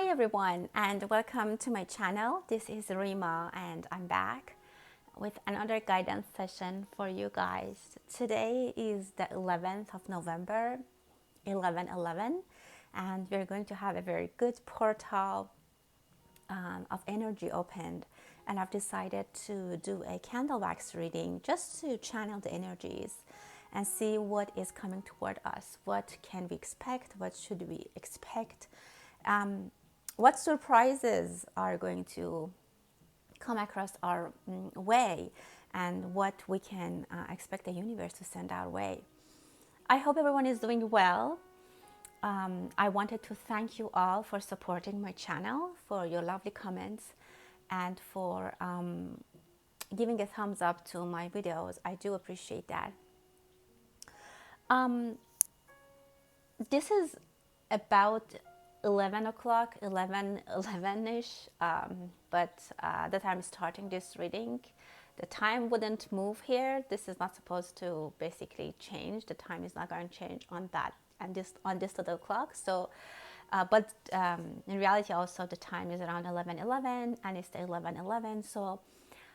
Hi everyone and welcome to my channel. This is Rima and I'm back with another guidance session for you guys. Today is the 11th of November, 11/11, and we're going to have a very good portal of energy opened, and I've decided to do a candle wax reading just to channel the energies and see what is coming toward us. What can we expect? What should we expect? What surprises are going to come across our way, and what we can expect the universe to send our way. I hope everyone is doing well. I wanted to thank you all for supporting my channel, for your lovely comments, and for giving a thumbs up to my videos. I do appreciate that. This is about 11 o'clock, 11-ish, but that I'm starting this reading. The time wouldn't move here. This is not supposed to basically change. The time is not going to change on that and on this little clock. So, but in reality also the time is around 11:11 and it's the 11:11. So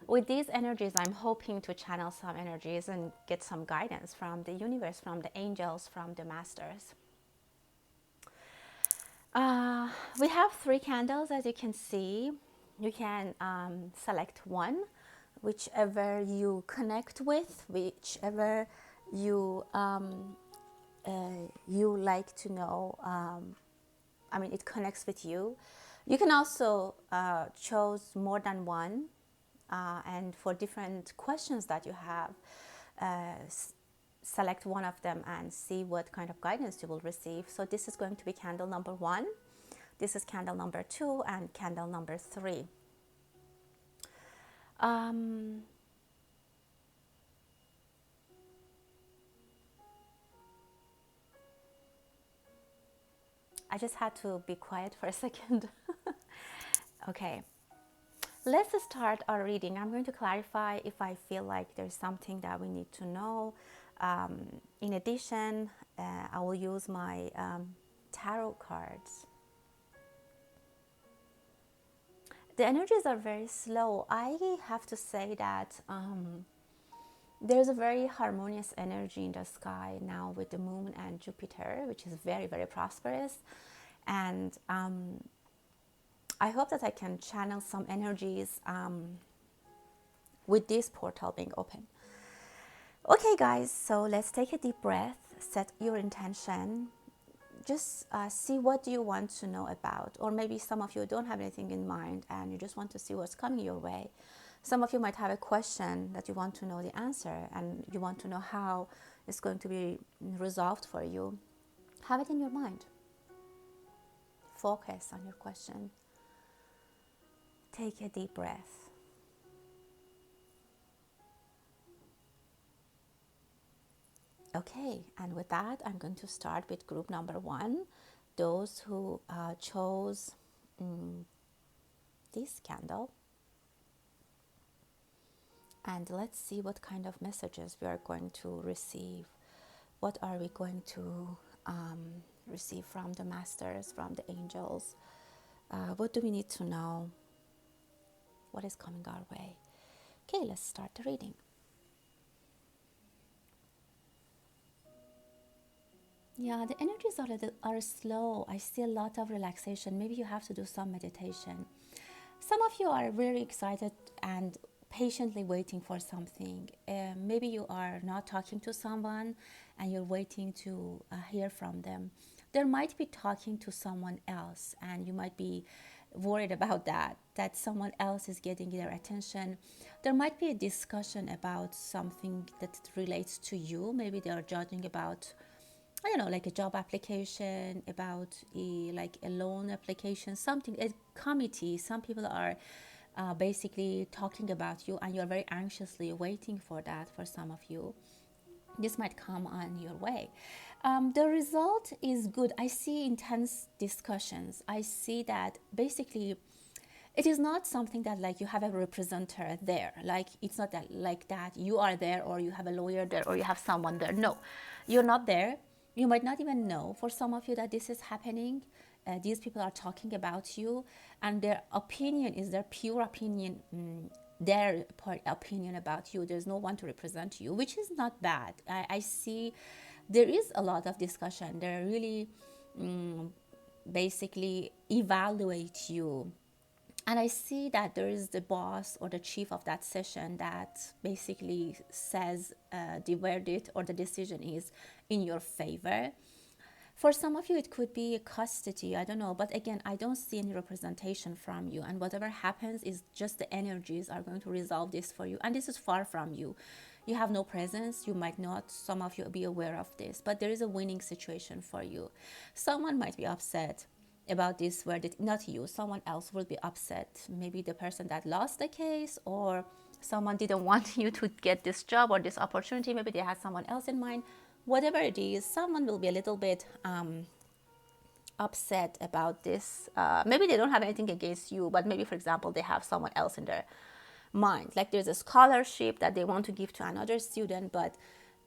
with these energies, I'm hoping to channel some energies and get some guidance from the universe, from the angels, from the masters. We have 3 candles, as you can see. You can select one, whichever you connect with, whichever you you like to know. I mean, it connects with you. You can also choose more than one, and for different questions that you have, select one of them and see what kind of guidance you will receive. So this is going to be candle number 1. This is candle number 2 and candle number 3. I just had to be quiet for a second. Okay, let's start our reading. I'm going to clarify if I feel like there's something that we need to know. In addition, I will use my tarot cards. The energies are very slow. I have to say that there's a very harmonious energy in the sky now with the moon and Jupiter, which is very, very prosperous. And I hope that I can channel some energies with this portal being open. Okay, guys, so let's take a deep breath, set your intention. Just see what you want to know about, or maybe some of you don't have anything in mind and you just want to see what's coming your way. Some of you might have a question that you want to know the answer and you want to know how it's going to be resolved for you. Have it in your mind. Focus on your question. Take a deep breath. Okay, and with that, I'm going to start with group number 1, those who chose this candle. And let's see what kind of messages we are going to receive. What are we going to receive from the masters, from the angels? What do we need to know? What is coming our way? Okay, let's start the reading. Yeah, the energies are slow. I see a lot of relaxation. Maybe you have to do some meditation. Some of you are very excited and patiently waiting for something. Maybe you are not talking to someone and you're waiting to hear from them. There might be talking to someone else and you might be worried about that someone else is getting their attention. There might be a discussion about something that relates to you. Maybe they are judging about, I don't know, like a job application, about like a loan application, something, a committee. Some people are basically talking about you and you're very anxiously waiting for that. For some of you, this might come on your way. The result is good. I see intense discussions. I see that basically it is not something that like you have a representative there. Like it's not that like that you are there or you have a lawyer there or you have someone there. No, you're not there. You might not even know, for some of you, that this is happening. these people are talking about you, and their opinion is their pure opinion, their opinion about you. There's no one to represent you, which is not bad. I see there is a lot of discussion. They're really basically evaluate you, and I see that there is the boss or the chief of that session that basically says the verdict or the decision is in your favor. For some of you, it could be a custody, I don't know. But again, I don't see any representation from you. And whatever happens is just the energies are going to resolve this for you. And this is far from you. You have no presence. You might not, some of you, be aware of this. But there is a winning situation for you. Someone might be upset about this verdict, not you. Someone else will be upset. Maybe the person that lost the case, or someone didn't want you to get this job or this opportunity. Maybe they had someone else in mind. Whatever it is, someone will be a little bit upset about this. Maybe they don't have anything against you, but maybe, for example, they have someone else in their mind. Like there's a scholarship that they want to give to another student, but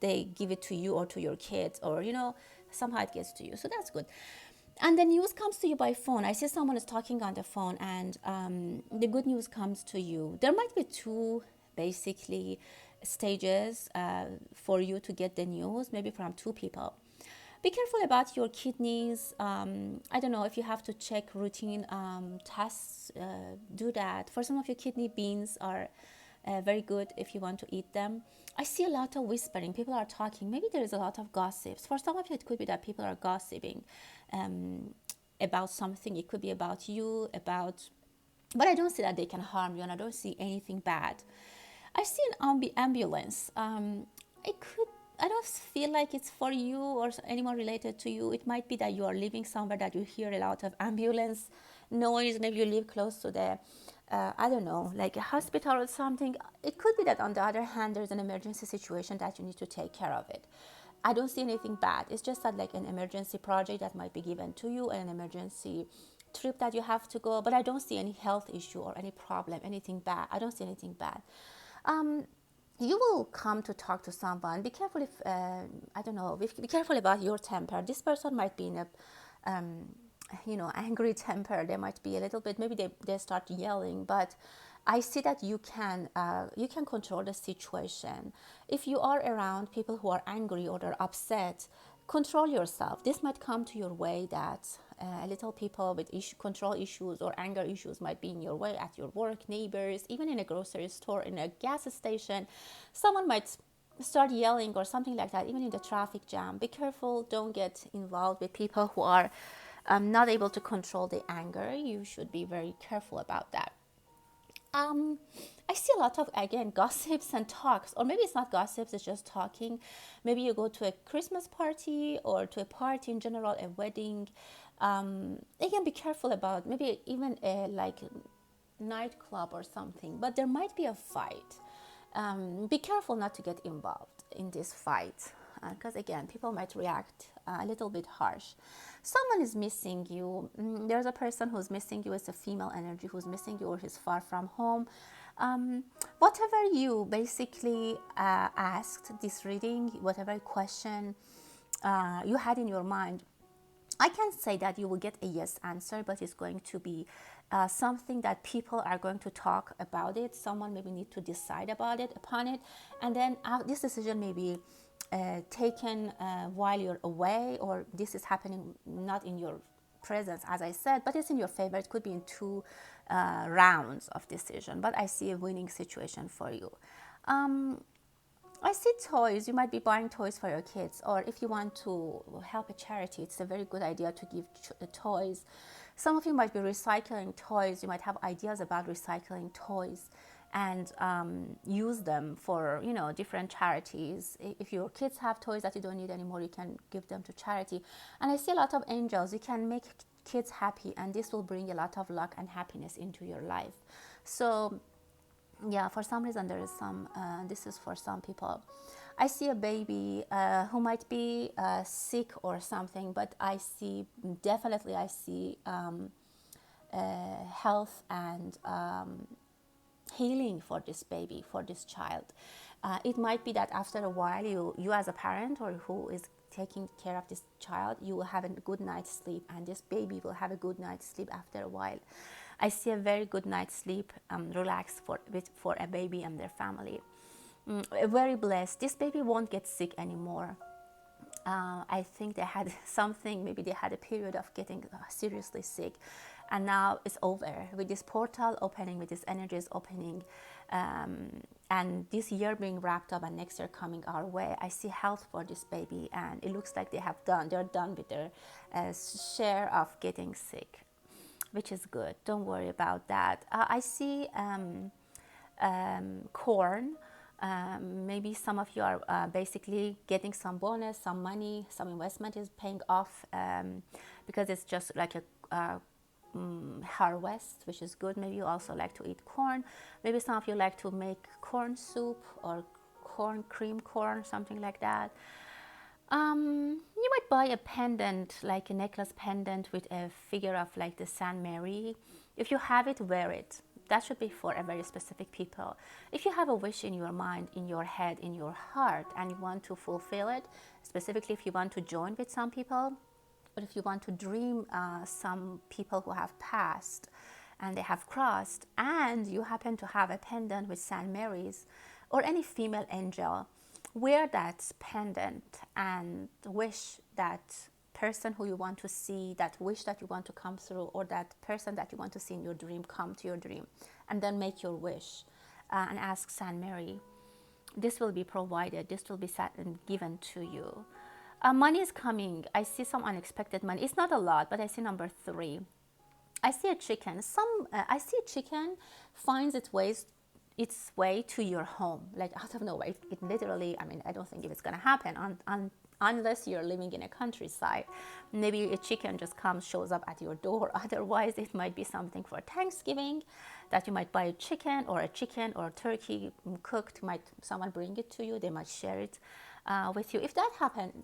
they give it to you or to your kids, or, somehow it gets to you. So that's good. And the news comes to you by phone. I see someone is talking on the phone, and the good news comes to you. There might be two, basically, stages for you to get the news, maybe from two people. Be careful about your kidneys. I don't know if you have to check routine tests, do that. For some of you, kidney beans are very good if you want to eat them. I see a lot of whispering. People are talking. Maybe there is a lot of gossips. For some of you, it could be that people are gossiping about something. It could be about you, but I don't see that they can harm you, and I don't see anything bad. I see an ambulance. I don't feel like it's for you or anyone related to you. It might be that you are living somewhere that you hear a lot of ambulance noise. Maybe you live close to the, I don't know, like a hospital or something. It could be that on the other hand, there's an emergency situation that you need to take care of it. I don't see anything bad. It's just that like an emergency project that might be given to you, an emergency trip that you have to go. But I don't see any health issue or any problem, anything bad. I don't see anything bad. You will come to talk to someone. Be careful if, I don't know, be careful about your temper. This person might be in a, angry temper. They might be a little bit, maybe they start yelling, but I see that you can control the situation. If you are around people who are angry or they're upset, control yourself. This might come to your way that little people with control issues or anger issues might be in your way at your work, neighbors, even in a grocery store, in a gas station. Someone might start yelling or something like that, even in the traffic jam. Be careful. Don't get involved with people who are not able to control the anger. You should be very careful about that. I see a lot of, again, gossips and talks, or maybe it's not gossips, it's just talking. Maybe you go to a Christmas party or to a party in general, a wedding. Again, be careful about maybe even a nightclub or something, but there might be a fight. Be careful not to get involved in this fight, because again, people might react a little bit harsh. Someone is missing you. There's a person who's missing you. It's a female energy who's missing you, or he's far from home. Whatever you basically asked this reading, whatever question you had in your mind, I can say that you will get a yes answer, but it's going to be something that people are going to talk about it. Someone maybe need to decide upon it, and then this decision may be taken while you're away, or this is happening not in your presence, as I said, but it's in your favor. It could be in two rounds of decision, but I see a winning situation for you. I see toys. You might be buying toys for your kids, or if you want to help a charity, it's a very good idea to give toys. Some of you might be recycling toys. You might have ideas about recycling toys and use them for, different charities. If your kids have toys that you don't need anymore, you can give them to charity. And I see a lot of angels. You can make kids happy, and this will bring a lot of luck and happiness into your life. So yeah, for some reason there is some, this is for some people. I see a baby who might be sick or something, but I see health and healing for this baby, for this child. It might be that after a while, you as a parent or who is taking care of this child, you will have a good night's sleep, and this baby will have a good night's sleep after a while. I see a very good night's sleep, relaxed for a baby and their family. Very blessed. This baby won't get sick anymore. I think they had something, maybe they had a period of getting seriously sick, and now it's over with this portal opening, with this energies opening, and this year being wrapped up and next year coming our way. I see health for this baby, and it looks like they're done with their share of getting sick, which is good. Don't worry about that. I see corn. Maybe some of you are basically getting some bonus, some money, some investment is paying off, because it's just like a harvest, which is good. Maybe you also like to eat corn. Maybe some of you like to make corn soup or cream corn, something like that. You might buy a pendant, like a necklace pendant with a figure of like the Saint Mary. If you have it, wear it. That should be for a very specific people. If you have a wish in your mind, in your head, in your heart, and you want to fulfill it, specifically if you want to join with some people, or if you want to dream some people who have passed and they have crossed, and you happen to have a pendant with Saint Mary's or any female angel, wear that pendant and wish that person who you want to see, that wish that you want to come through, or that person that you want to see in your dream come to your dream, and then make your wish and ask Saint Mary. This will be provided, this will be given to you. Money is coming. I see some unexpected money. It's not a lot, but I see number 3. I see a chicken. I see a chicken finds its way to your home, like out of nowhere. It literally, I mean, I don't think if it's going to happen unless you're living in a countryside. Maybe a chicken just shows up at your door. Otherwise, it might be something for Thanksgiving, that you might buy a chicken or turkey cooked. Someone bring it to you. They might share it with you. If that happens,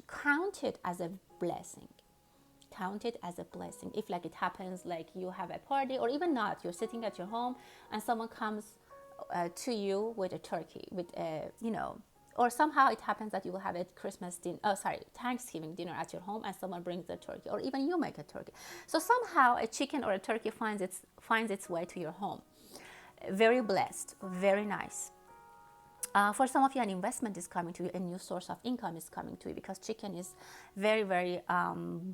count it as a blessing. Count it as a blessing. If like it happens, like you have a party, or even not, you're sitting at your home and someone comes to you with a turkey, with a, or somehow it happens that you will have a Thanksgiving dinner at your home and someone brings a turkey, or even you make a turkey. So somehow a chicken or a turkey finds its way to your home. Very blessed, very nice. For some of you, an investment is coming to you, a new source of income is coming to you, because chicken is very, very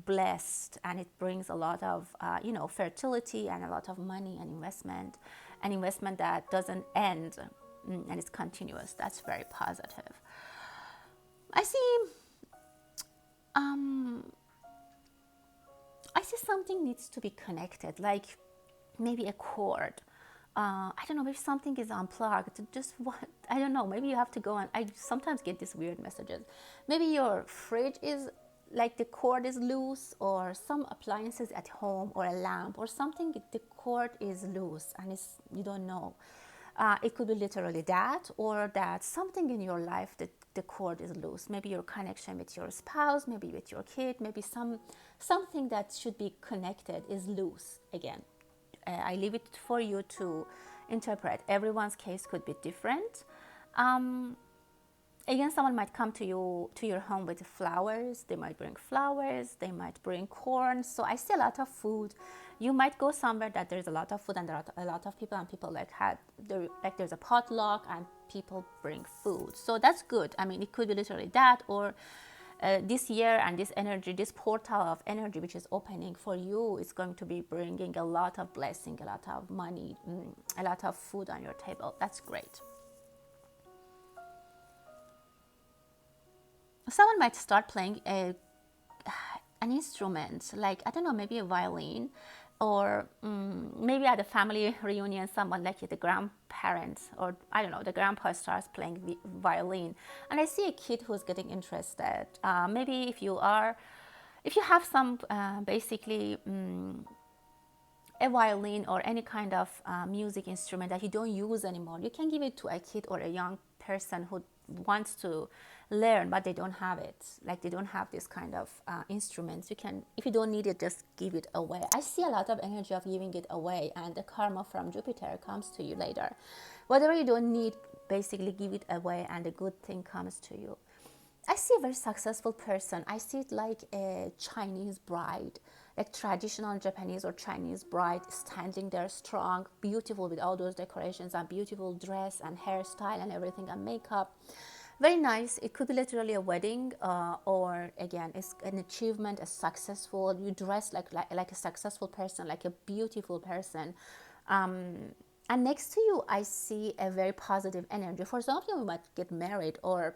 blessed, and it brings a lot of, fertility and a lot of money and investment, an investment that doesn't end and it's continuous. That's very positive. I see something needs to be connected, like maybe a cord. I don't know, maybe something is unplugged. I don't know, maybe you have to go and I sometimes get these weird messages. Maybe your fridge is like the cord is loose, or some appliances at home, or a lamp or something, the cord is loose and you don't know. It could be literally that, or that something in your life that the cord is loose. Maybe your connection with your spouse, maybe with your kid, maybe something that should be connected is loose again. I leave it for you to interpret. Everyone's case could be different. Again, someone might come to your home with flowers. They might bring flowers. They might bring corn. So I see a lot of food. You might go somewhere that there's a lot of food and there are a lot of people, and people there's a potluck and people bring food. So that's good. I mean, it could be literally that, or this year and this energy, this portal of energy which is opening for you, is going to be bringing a lot of blessing, a lot of money, a lot of food on your table. That's great. Someone might start playing an instrument, like, I don't know, maybe a violin, or maybe at a family reunion, someone like the grandparents, or I don't know, the grandpa starts playing the violin, and I see a kid who's getting interested. Maybe if you have some basically a violin or any kind of music instrument that you don't use anymore, you can give it to a kid or a young person who wants to learn, but they don't have it, like they don't have this kind of instruments. You can, if you don't need it, just give it away. I see a lot of energy of giving it away, and the karma from Jupiter comes to you later. Whatever you don't need, basically give it away, and a good thing comes to you. I see a very successful person. I see it like a Chinese bride, like traditional Japanese or Chinese bride, standing there strong, beautiful with all those decorations and beautiful dress and hairstyle and everything and makeup. Very nice. It could be literally a wedding, or again, it's an achievement, a successful. You dress like a successful person, like a beautiful person. And next to you, I see a very positive energy. For some of you, you might get married, or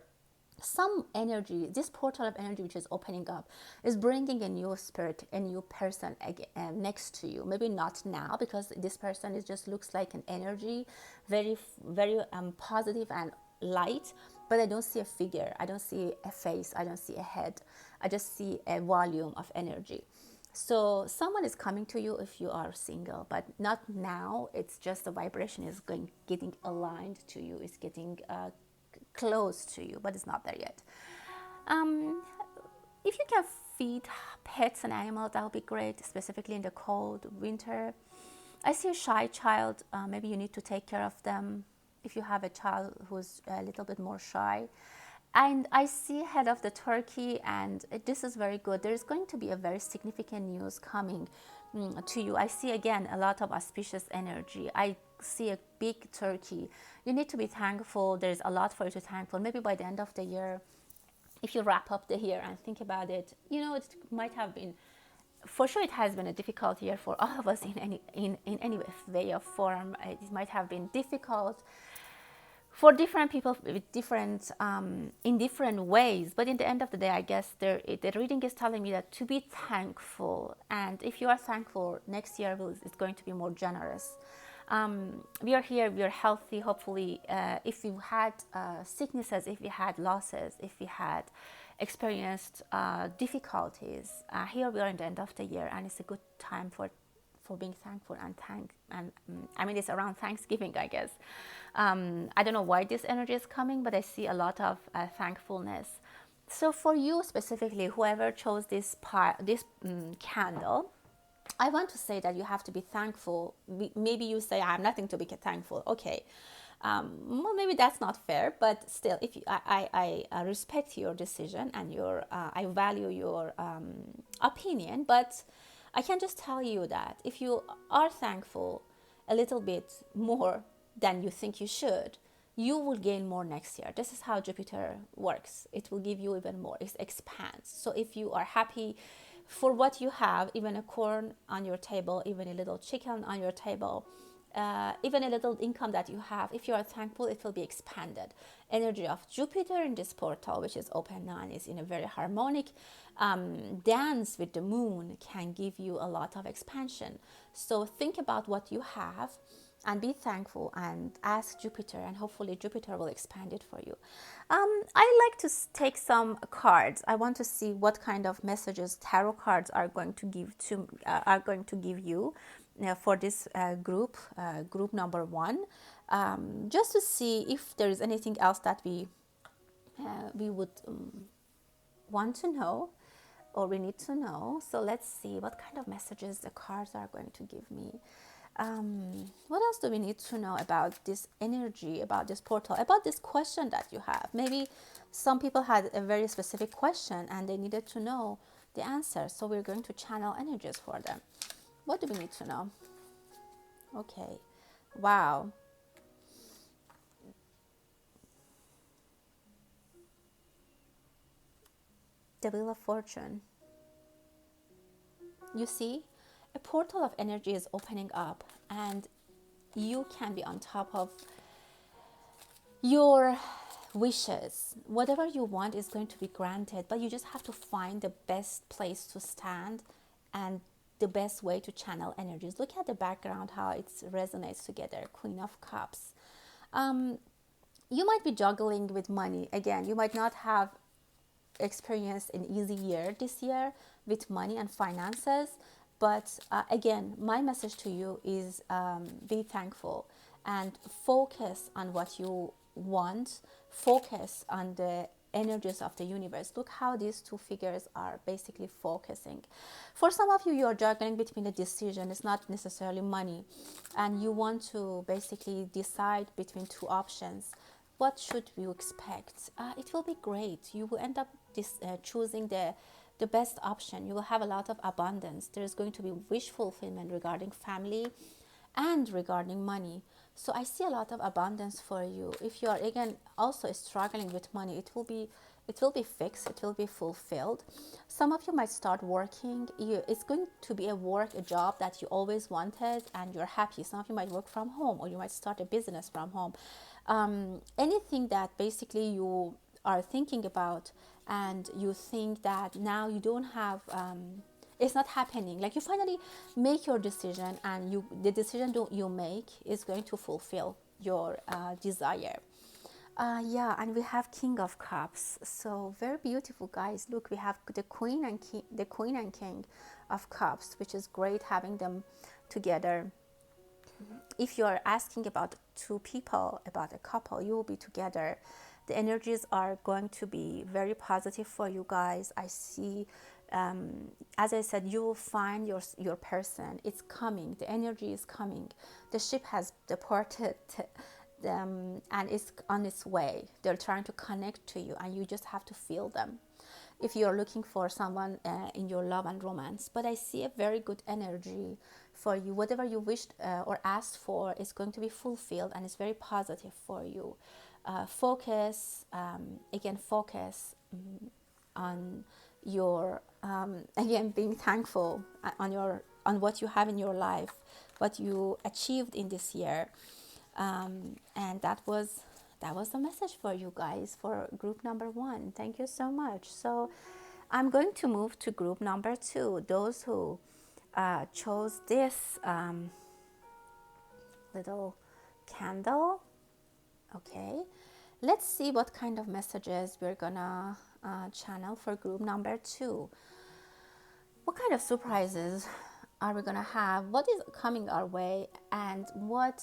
some energy, this portal of energy which is opening up is bringing a new spirit, a new person next to you. Maybe not now, because this person is just looks like an energy, very positive and light, but I don't see a figure, I don't see a face, I don't see a head, I just see a volume of energy. So someone is coming to you if you are single, but not now. It's just the vibration is getting aligned to you, it's getting close to you, but it's not there yet. Um, if you can feed pets and animals, that would be great, specifically in the cold winter. I see a shy child. Maybe you need to take care of them if you have a child who's a little bit more shy. And I see head of the turkey, and this is very good. There's going to be a very significant news coming to you. I see again a lot of auspicious energy. I see a big turkey. You need to be thankful. There's a lot for you to thank for. Maybe by the end of the year, if you wrap up the year and think about it, it might have been, for sure it has been a difficult year for all of us in any way or form. It might have been difficult for different people with different in different ways, but in the end of the day, I guess the reading is telling me that to be thankful, and if you are thankful, next year is going to be more generous. We are here, we are healthy, hopefully. If you had sicknesses, if you had losses, if you had experienced difficulties, here we are in the end of the year, and it's a good time for being thankful and I mean, it's around Thanksgiving, I guess. I don't know why this energy is coming, but I see a lot of thankfulness. So for you specifically, whoever chose this candle, I want to say that you have to be thankful. Maybe you say, I have nothing to be thankful. Okay. Well, maybe that's not fair, but still, if I respect your decision and I value your opinion, but I can just tell you that if you are thankful a little bit more than you think you should, you will gain more next year. This is how Jupiter works. It will give you even more. It expands. So if you are happy for what you have, even a corn on your table, even a little chicken on your table, even a little income that you have, if you are thankful, it will be expanded. Energy of Jupiter in this portal, which is open 9, is in a very harmonic dance with the moon, can give you a lot of expansion. So think about what you have and be thankful and ask Jupiter, and hopefully Jupiter will expand it for you. I like to take some cards. I want to see what kind of messages tarot cards are going to give you for this group number 1, just to see if there is anything else that we would want to know or we need to know. So let's see what kind of messages the cards are going to give me. What else do we need to know about this energy, about this portal, about this question that you have? Maybe some people had a very specific question and they needed to know the answer, so we're going to channel energies for them. What do we need to know? Okay. Wow. The Wheel of Fortune. You see, a portal of energy is opening up, and you can be on top of your wishes. Whatever you want is going to be granted, but you just have to find the best place to stand and the best way to channel energies. Look at the background, how it resonates together. Queen of Cups. You might be juggling with money. Again, you might not have experienced an easy year this year with money and finances, but again, my message to you is be thankful and focus on what you want. Focus on the energies of the universe. Look how these two figures are basically focusing. For some of you, you are juggling between a decision. It's not necessarily money, and you want to basically decide between two options. what should you expect? It will be great. You will end up choosing the best option. You will have a lot of abundance. There is going to be wish fulfillment regarding family and regarding money. So I see a lot of abundance for you. If you are again also struggling with money, it will be fixed, it will be fulfilled. Some of you might start working. It's going to be a job that you always wanted and you're happy. Some of you might work from home, or you might start a business from home. Anything that basically you are thinking about and you think that now you don't have, it's not happening, like you finally make your decision, and the decision you make is going to fulfill your desire. Yeah, and we have King of Cups. So very beautiful, guys. Look, we have the Queen and King of Cups, which is great having them together. If you are asking about two people, about a couple, you will be together. The energies are going to be very positive for you guys. I see, as I said, you will find your person. It's coming. The energy is coming. The ship has departed. And it's on its way. They're trying to connect to you, and you just have to feel them if you're looking for someone in your love and romance. But I see a very good energy for you. Whatever you wished or asked for is going to be fulfilled, and it's very positive for you. Focus on your again, being thankful on what you have in your life, what you achieved in this year. And that was the message for you guys for group number 1. Thank you so much. So I'm going to move to group number 2. Those who chose this little candle. Okay, let's see what kind of messages we're gonna channel for group number 2. What kind of surprises are we going to have? What is coming our way? And what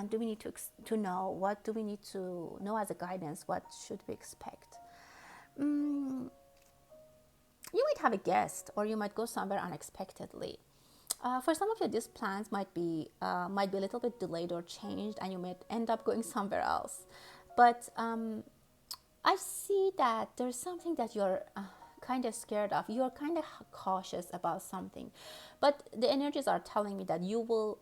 do we need to know? What do we need to know as a guidance? What should we expect? You might have a guest, or you might go somewhere unexpectedly. For some of you, these plans might be a little bit delayed or changed, and you might end up going somewhere else. But I see that there's something that you're kind of scared of. You're kind of cautious about something, but the energies are telling me that you will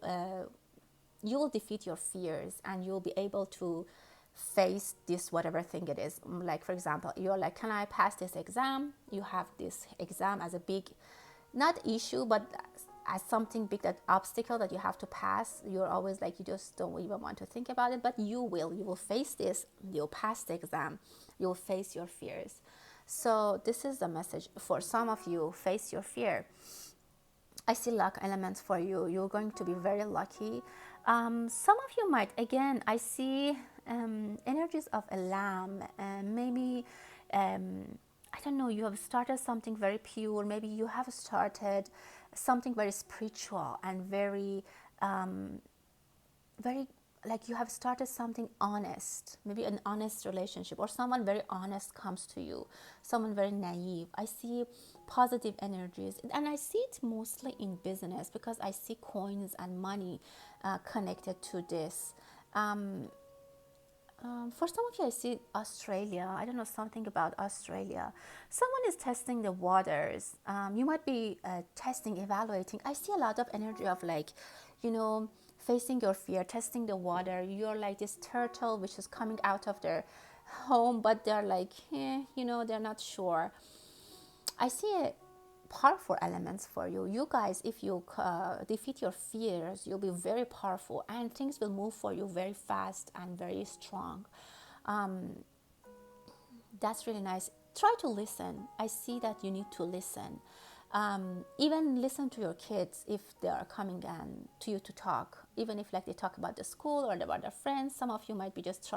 defeat your fears, and you'll be able to face this whatever thing it is. Like, for example, you're like, can I pass this exam? You have this exam as a big, not issue, but as something big, that obstacle that you have to pass. You're always like, you just don't even want to think about it, but you will face this. You'll pass the exam. You'll face your fears. So this is the message for some of you. Face your fear. I see luck elements for you. You're going to be very lucky. Some of you might, again, I see energies of a lamb. Maybe, I don't know, you have started something very pure. Maybe you have started something very spiritual and very, very, like you have started something honest, maybe an honest relationship, or someone very honest comes to you, someone very naive. I see positive energies, and I see it mostly in business, because I see coins and money connected to this. For some of you, I see Australia. I don't know, something about Australia. Someone is testing the waters. You might be testing, evaluating. I see a lot of energy of, like, facing your fear, testing the water. You're like this turtle which is coming out of their home, but they're like, they're not sure. I see powerful elements for you. You guys, if you defeat your fears, you'll be very powerful, and things will move for you very fast and very strong. That's really nice. Try to listen. I see that you need to listen. Even listen to your kids if they are coming to you to talk, even if like they talk about the school or about their friends. Some of you might be just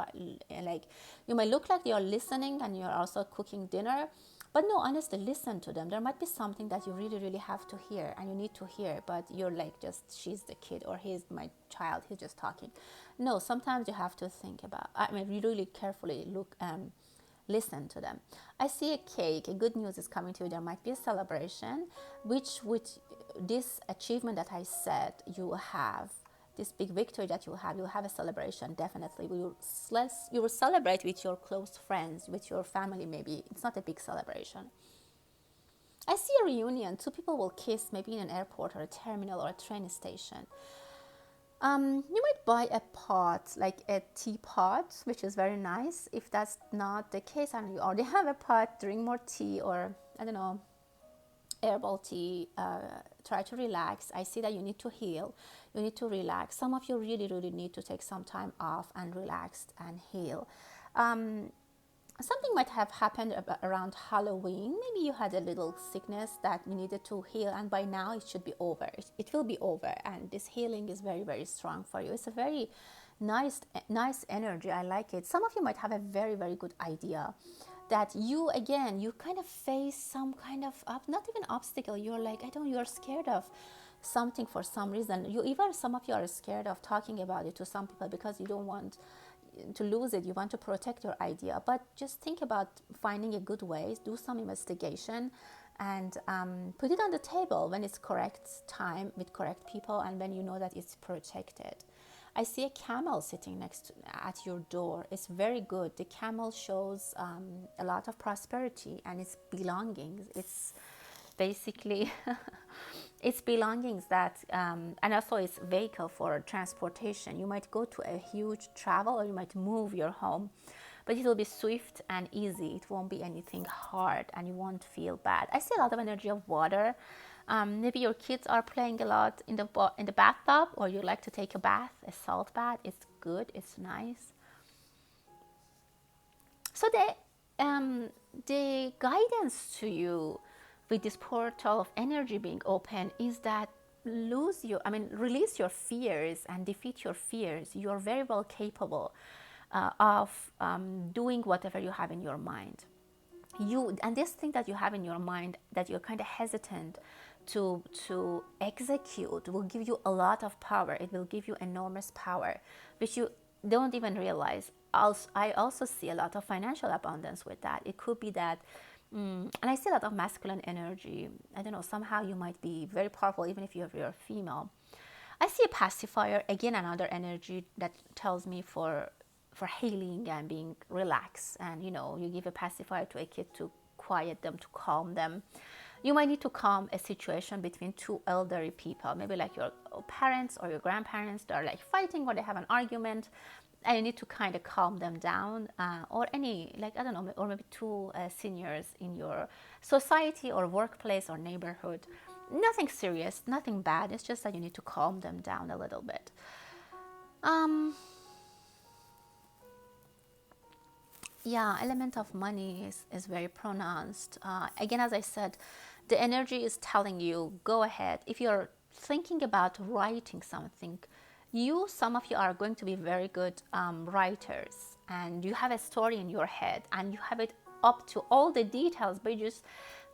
you might look like you're listening and you're also cooking dinner, but no, honestly, listen to them. There might be something that you really, really have to hear and you need to hear, but you're like, just, she's the kid, or he's my child, he's just talking. No, sometimes you have to think about, really carefully listen to them. I see a cake. A good news is coming to you. There might be a celebration, which with this achievement that I said you have, this big victory that you'll have a celebration, definitely. You will celebrate with your close friends, with your family maybe. It's not a big celebration. I see a reunion. Two people will kiss maybe in an airport or a terminal or a train station. You might buy a pot, like a teapot, which is very nice. If that's not the case and you already have a pot, drink more tea, or I don't know, herbal tea. Try to relax. I see that you need to heal. You need to relax. Some of you really, really need to take some time off and relax and heal. Something might have happened around Halloween. Maybe you had a little sickness that you needed to heal, and by now it should be over. It will be over, and this healing is very, very strong for you. It's a very nice energy. I like it. Some of you might have a very, very good idea that you kind of face some kind of not even obstacle. You're like, you're scared of something for some reason. Some of you are scared of talking about it to some people because you don't want to lose it. You want to protect your idea, but just think about finding a good way. Do some investigation and put it on the table when it's correct time with correct people and when you know that it's protected. I see a camel sitting at your door. It's very good. The camel shows a lot of prosperity and its belongings. It's basically its belongings that and also its vehicle for transportation. You might go to a huge travel or you might move your home, but it will be swift and easy. It won't be anything hard and you won't feel bad. I see a lot of energy of water. Maybe your kids are playing a lot in the bathtub, or you like to take a bath, a salt bath. It's good. It's nice. So the guidance to you with this portal of energy being open is that release your fears and defeat your fears. You're very well capable of doing whatever you have in your mind. And this thing that you have in your mind that you're kind of hesitant to execute will give you a lot of power. It will give you enormous power, which you don't even realize. I also see a lot of financial abundance with that. It could be that, and I see a lot of masculine energy. I don't know, somehow you might be very powerful even if you're female. I see a pacifier, again, another energy that tells me for healing and being relaxed. And you give a pacifier to a kid to quiet them, to calm them. You might need to calm a situation between two elderly people, maybe like your parents or your grandparents. They're like fighting or they have an argument, and you need to kind of calm them down, or or maybe two seniors in your society or workplace or neighborhood. Nothing serious, nothing bad. It's just that you need to calm them down a little bit. Element of money is very pronounced. Again, as I said, the energy is telling you, go ahead. If you're thinking about writing something, some of you are going to be very good writers, and you have a story in your head and you have it up to all the details, but you just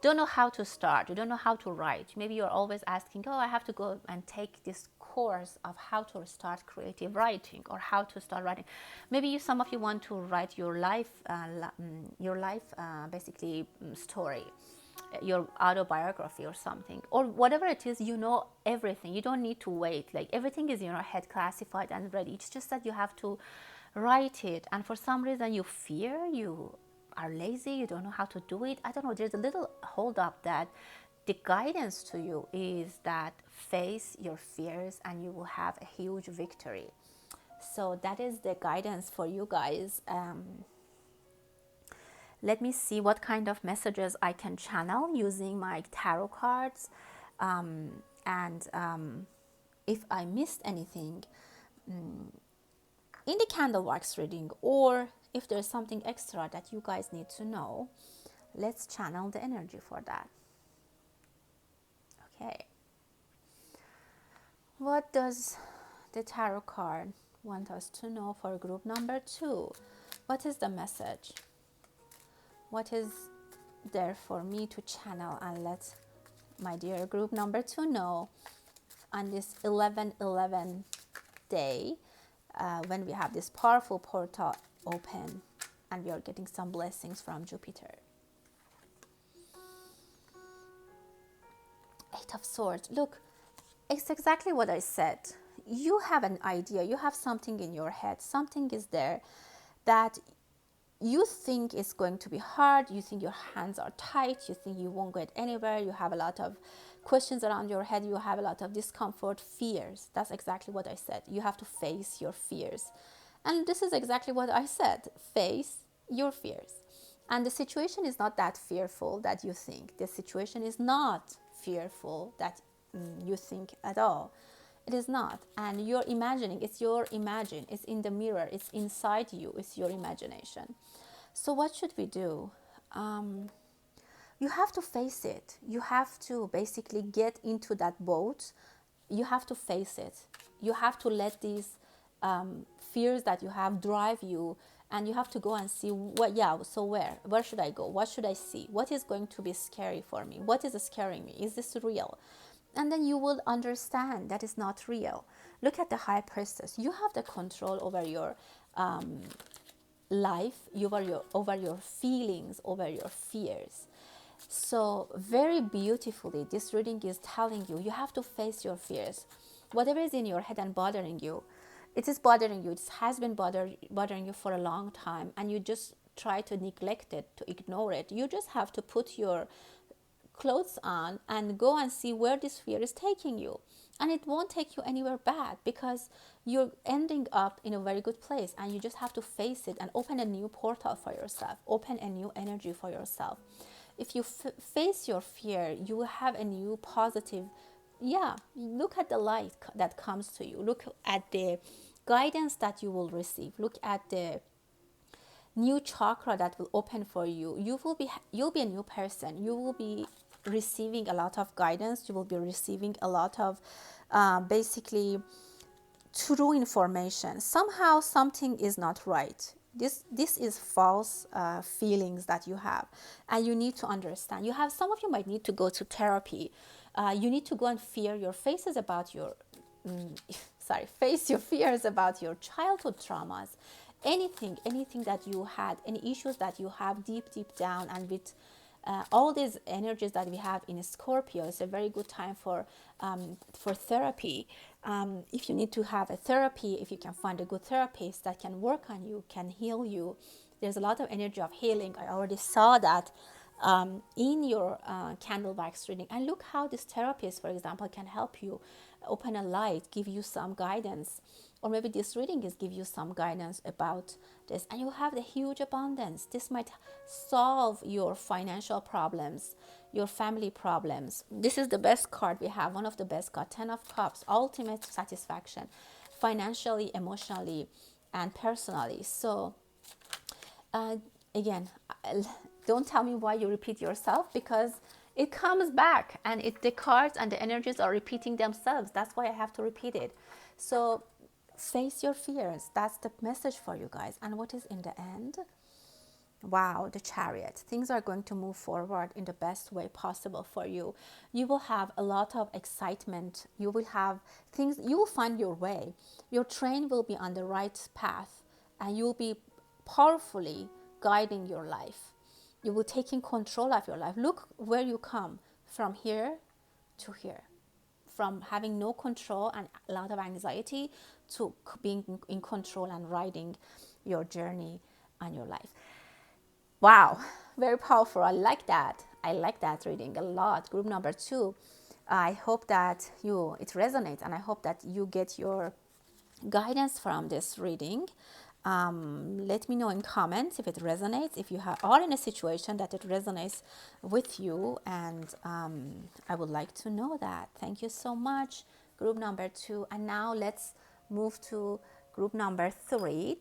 don't know how to start. You don't know how to write. Maybe you're always asking, I have to go and take this course of how to start creative writing or how to start writing. Maybe some of you want to write your life basically story, your autobiography or something, or whatever it is. Everything. You don't need to wait. Like, everything is in your head, classified and ready. It's just that you have to write it, and for some reason you fear, you are lazy, you don't know how to do it. I don't know, there's a little hold up that the guidance to you is that face your fears and you will have a huge victory. So that is the guidance for you guys. Let me see what kind of messages I can channel using my tarot cards. If I missed anything in the candle wax reading, or if there's something extra that you guys need to know, let's channel the energy for that. Okay. What does the tarot card want us to know for group number 2? What is the message? What is there for me to channel and let my dear group number 2 know on this 11/11 day, when we have this powerful portal open and we are getting some blessings from Jupiter? 8 of Swords. Look, it's exactly what I said. you have an idea, you have something in your head, something is there that you think is going to be hard, you think your hands are tight, you think you won't get anywhere, you have a lot of questions around your head, you have a lot of discomfort, fears. That's exactly what I said. You have to face your fears. And this is exactly what I said. Face your fears. And the situation is not that fearful that you think. The situation is not fearful that you think at all. It is not. And you're imagining, it's your imagine, it's in the mirror, it's inside you, it's your imagination. So what should we do? You have to face it. You have to basically get into that boat. You have to face it. You have to let these fears that you have drive you, and you have to go and see what. Yeah. So where should I go? What should I see? What is going to be scary for me? What is scaring me? Is this real? And then you will understand that it's not real. Look at the high priestess. You have the control over your life, over your feelings, over your fears. So very beautifully, this reading is telling you, you have to face your fears. Whatever is in your head and bothering you, it is bothering you. It has been bothering you for a long time, and you just try to neglect it, to ignore it. You just have to put your clothes on and go and see where this fear is taking you. And it won't take you anywhere bad, because you're ending up in a very good place, and you just have to face it and open a new portal for yourself, open a new energy for yourself. If you face your fear, you will have a new positive, look at the light that comes to you. Look at the guidance that you will receive. Look at the new chakra that will open for you. You'll be a new person. You will be receiving a lot of guidance. You will be receiving a lot of basically true information. Somehow something is not right. This is false feelings that you have, and you need to understand. Some of you might need to go to therapy. You need to go and face your fears about your childhood traumas, anything that you had, any issues that you have deep down. And with all these energies that we have in Scorpio, it's a very good time for therapy. If you need to have a therapy, if you can find a good therapist that can work on you, can heal you, there's a lot of energy of healing. I already saw that in your candle wax reading. And look how this therapist, for example, can help you open a light, give you some guidance. Or maybe this reading is give you some guidance about this, and you have the huge abundance. This might solve your financial problems, your family problems. This is the best card we have, one of the best cards, 10 of Cups, ultimate satisfaction, financially, emotionally, and personally. So again, don't tell me why you repeat yourself, because it comes back, and the cards and the energies are repeating themselves. That's why I have to repeat it. So face your fears. That's the message for you guys. And what is in the end? Wow, the Chariot. Things are going to move forward in the best way possible for you. You will have a lot of excitement. You will find your way. Your train will be on the right path, and you'll be powerfully guiding your life. You will take in control of your life. Look where you come from, here to here. From having no control and a lot of anxiety to being in control and riding your journey and your life. Wow, very powerful. I like that reading a lot. Group number 2, I hope that it resonates, and I hope that you get your guidance from this reading. Let me know in comments if it resonates, if you are in a situation that it resonates with you, and I would like to know that. Thank you so much, group number 2. And now let's move to group number 3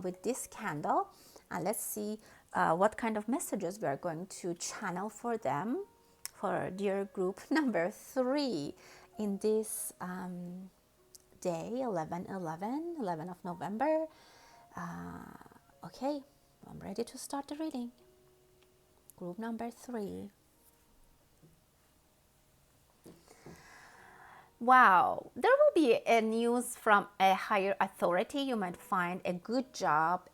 with this candle, and let's see what kind of messages we are going to channel for them, for dear group number 3 in this day, 11 of November. Okay, I'm ready to start the reading. Group number 3. Wow, there will be a news from a higher authority. You might find a good job.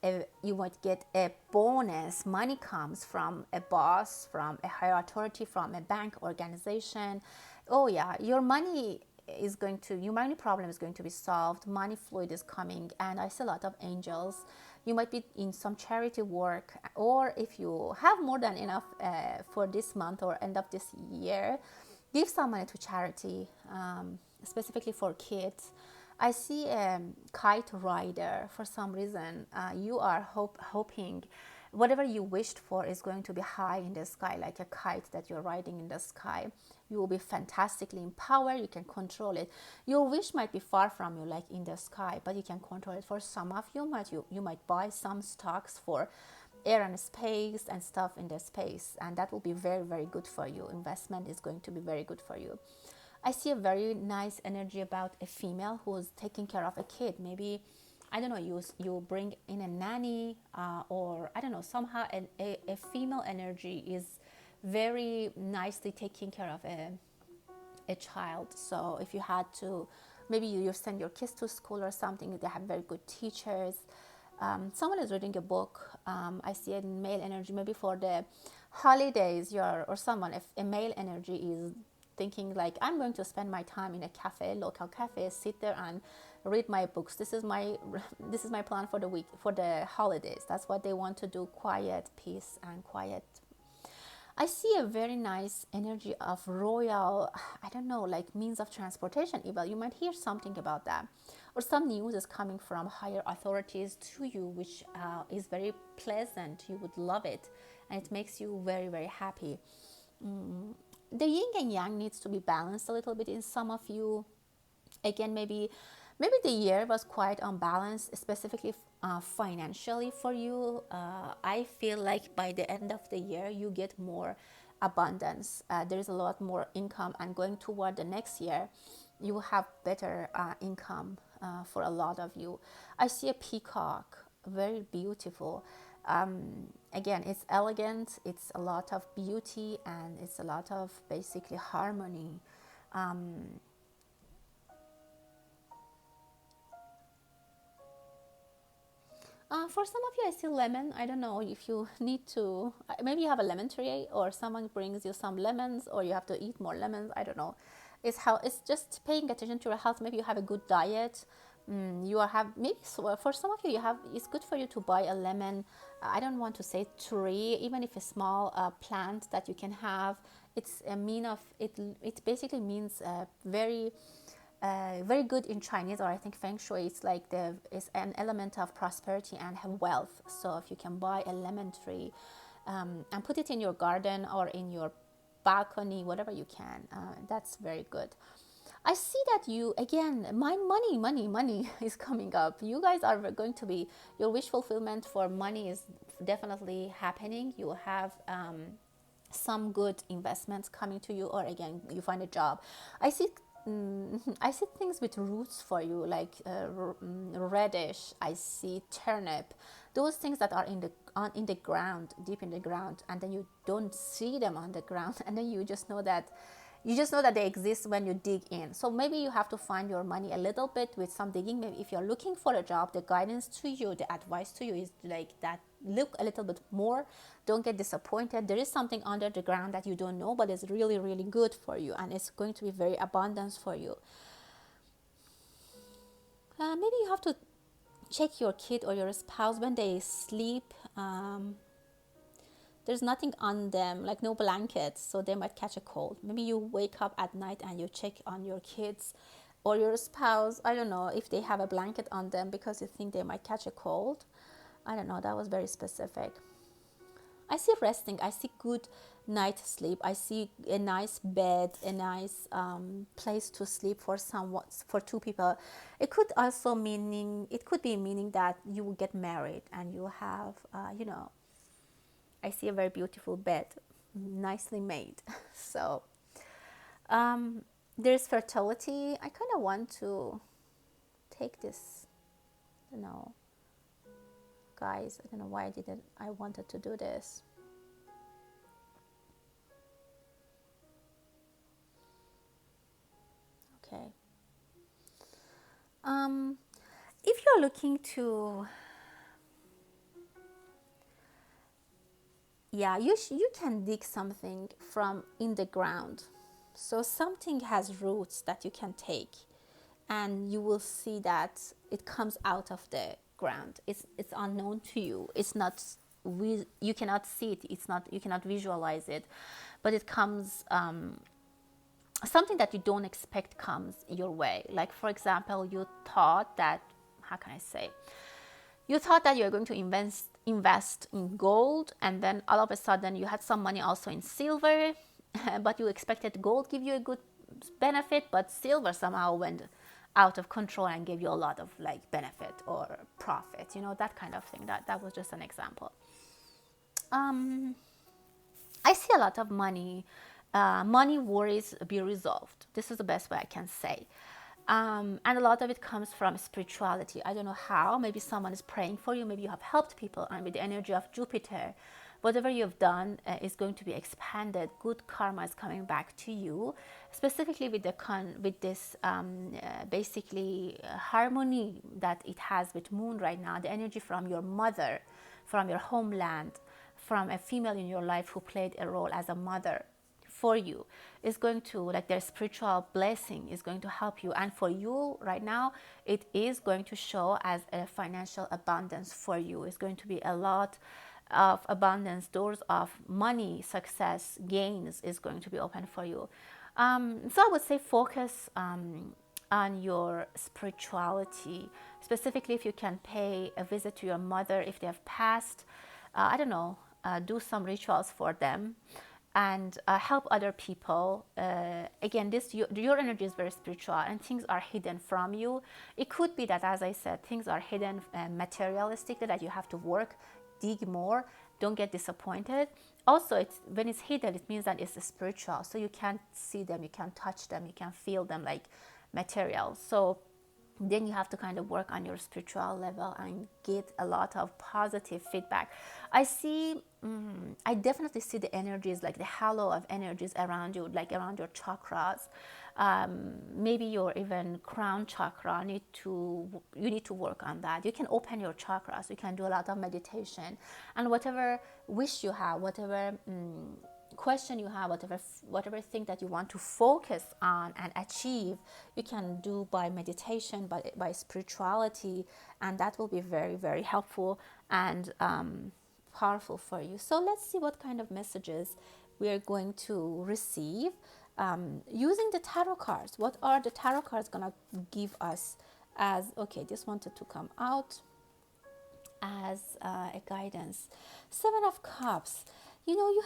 You might get a bonus. Money comes from a boss, from a higher authority, from a bank organization. Oh yeah, your money is going to, your money problem is going to be solved. Money fluid is coming, and I see a lot of angels. You might be in some charity work, or if you have more than enough for this month or end of this year, give some money to charity, specifically for kids. I see a kite rider. For some reason, you are hoping whatever you wished for is going to be high in the sky, like a kite that you're riding in the sky. You will be fantastically empowered. You can control it. Your wish might be far from you, like in the sky, but you can control it. For some of you, you might buy some stocks for air and space and stuff in the space, and that will be very, very good for you. Investment is going to be very good for you. I see a very nice energy about a female who is taking care of a kid. Maybe, I don't know, you bring in a nanny, or I don't know, somehow a female energy is very nicely taking care of a child. So if you had to, maybe you send your kids to school or something, they have very good teachers. Someone is reading a book. I see a male energy, maybe for the holidays, or someone, if a male energy is thinking like, I'm going to spend my time in a cafe, local cafe, sit there and read my books. This is my plan for the week, for the holidays. That's what they want to do. Quiet, peace, and quiet. I see a very nice energy of royal, I don't know, like means of transportation. You might hear something about that, or some news is coming from higher authorities to you, which is very pleasant. You would love it, and it makes you very, very happy. The yin and yang needs to be balanced a little bit in some of you. Again, maybe the year was quite unbalanced, specifically financially for you. I feel like by the end of the year, you get more abundance. There is a lot more income, and going toward the next year, you will have better income for a lot of you. I see a peacock, very beautiful. Again, it's elegant, it's a lot of beauty, and it's a lot of basically harmony. For some of you, I see lemon. I don't know if you need to, maybe you have a lemon tree, or someone brings you some lemons, or you have to eat more lemons. I don't know. It's just paying attention to your health. Maybe you have a good diet. For some of you, it's good for you to buy a lemon. I don't want to say tree, even if a small plant that you can have. It's a mean of it. It basically means very good in Chinese, or I think Feng Shui. It's like it's an element of prosperity and wealth. So if you can buy a lemon tree and put it in your garden or in your balcony, whatever you can, that's very good. I see that you, again, money is coming up. You guys are going to be, your wish fulfillment for money is definitely happening. You will have some good investments coming to you, or again, you find a job. I see things with roots for you, like radish. I see turnip. Those things that are in the ground, deep in the ground, and then you don't see them on the ground, and then you just know that they exist when you dig in. So maybe you have to find your money a little bit with some digging. Maybe if you're looking for a job, the guidance to you, the advice to you is like that: look a little bit more. Don't get disappointed. There is something under the ground that you don't know, but it's really, really good for you, and it's going to be very abundance for you. Maybe you have to check your kid or your spouse when they sleep. There's nothing on them, like no blankets, so they might catch a cold. Maybe you wake up at night and you check on your kids or your spouse. I don't know if they have a blanket on them because you think they might catch a cold. I don't know, that was very specific. I see resting. I see good night sleep. I see a nice bed, a nice place to sleep for two people. It could be meaning that you will get married and you have, I see a very beautiful bed, nicely made. So there's fertility. I kind of want to take this, guys. I don't know why I wanted to do this. Okay. If you're looking to, you can dig something from in the ground. So something has roots that you can take, and you will see that it comes out of the ground. It's unknown to you. It's not, you cannot see it. It's not, you cannot visualize it, but it comes. Something that you don't expect comes your way. Like, for example, you thought that, how can I say, you thought that you're going to invest in gold, and then all of a sudden you had some money also in silver, but you expected gold give you a good benefit, but silver somehow went out of control and gave you a lot of like benefit or profit, you know, that kind of thing. That was just an example. I see a lot of money. Money worries be resolved. This is the best way I can say. And a lot of it comes from spirituality. I don't know how. Maybe someone is praying for you. Maybe you have helped people. And with the energy of Jupiter, whatever you've done is going to be expanded. Good karma is coming back to you. Specifically with this basically harmony that it has with Moon right now. The energy from your mother, from your homeland, from a female in your life who played a role as a mother for you is going to, like, their spiritual blessing is going to help you. And for you right now, it is going to show as a financial abundance for you. It's going to be a lot of abundance. Doors of money, success, gains is going to be open for you. So I would say focus on your spirituality. Specifically, if you can pay a visit to your mother if they have passed, I don't know, do some rituals for them, and help other people. Again, your energy is very spiritual, and things are hidden from you. It could be that, as I said, things are hidden materialistically, that you have to work, dig more. Don't get disappointed. Also, when it's hidden, it means that it's spiritual, so you can't see them, you can't touch them, you can feel them like material. So then you have to kind of work on your spiritual level and get a lot of positive feedback. I definitely see the energies, like the halo of energies around you, like around your chakras. Maybe your even crown chakra you need to work on that. You can open your chakras. You can do a lot of meditation, and whatever wish you have, whatever question you have, whatever thing that you want to focus on and achieve, you can do by meditation, by spirituality, and that will be very, very helpful and powerful for you. So let's see what kind of messages we are going to receive using the tarot cards. What are the tarot cards gonna give us as, okay, this wanted to come out as a guidance. Seven of Cups. You know, you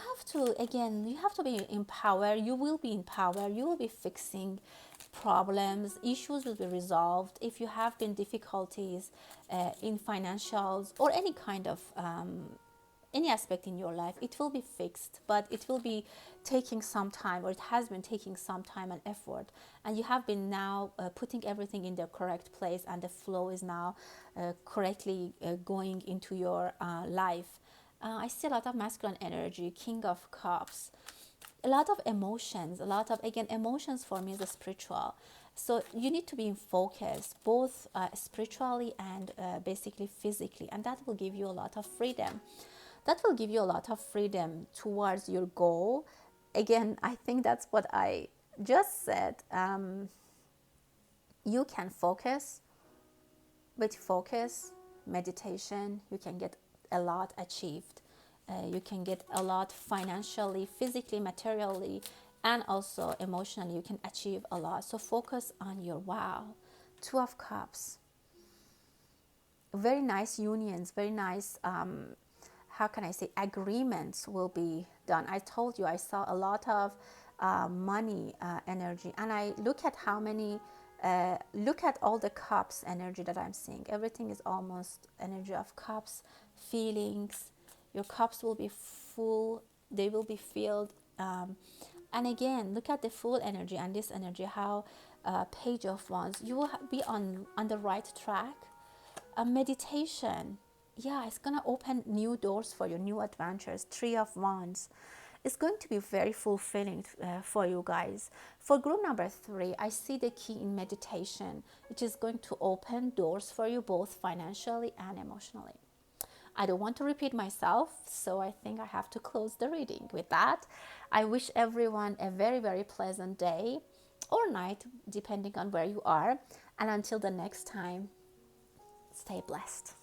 have to be in power. You will be in power. You will be fixing problems. Issues will be resolved. If you have been difficulties in financials or any kind of any aspect in your life, it will be fixed, but it will be taking some time, or it has been taking some time and effort, and you have been now putting everything in the correct place, and the flow is now correctly going into your life. I see a lot of masculine energy, King of Cups, a lot of emotions, again, emotions for me is spiritual. So you need to be in focus, both spiritually and basically physically, and that will give you a lot of freedom. That will give you a lot of freedom towards your goal. Again, I think that's what I just said. You can focus. With focus, meditation, you can get a lot achieved. You can get a lot financially, physically, materially, and also emotionally. You can achieve a lot. So focus on your wow. Two of Cups. Very nice unions, very nice how can I say, agreements will be done. I told you I saw a lot of money energy, and I look at how many, look at all the cups energy that I'm seeing. Everything is almost energy of cups, feelings. Your cups will be full, they will be filled. And again, look at the full energy and this energy, how Page of Wands, you will be on the right track. A meditation, yeah, it's gonna open new doors for you, new adventures. Three of Wands, it's going to be very fulfilling for you guys. For group number 3, I see the key in meditation, which is going to open doors for you both financially and emotionally. I don't want to repeat myself, so I think I have to close the reading with that. I wish everyone a very, very pleasant day or night, depending on where you are. And until the next time, stay blessed.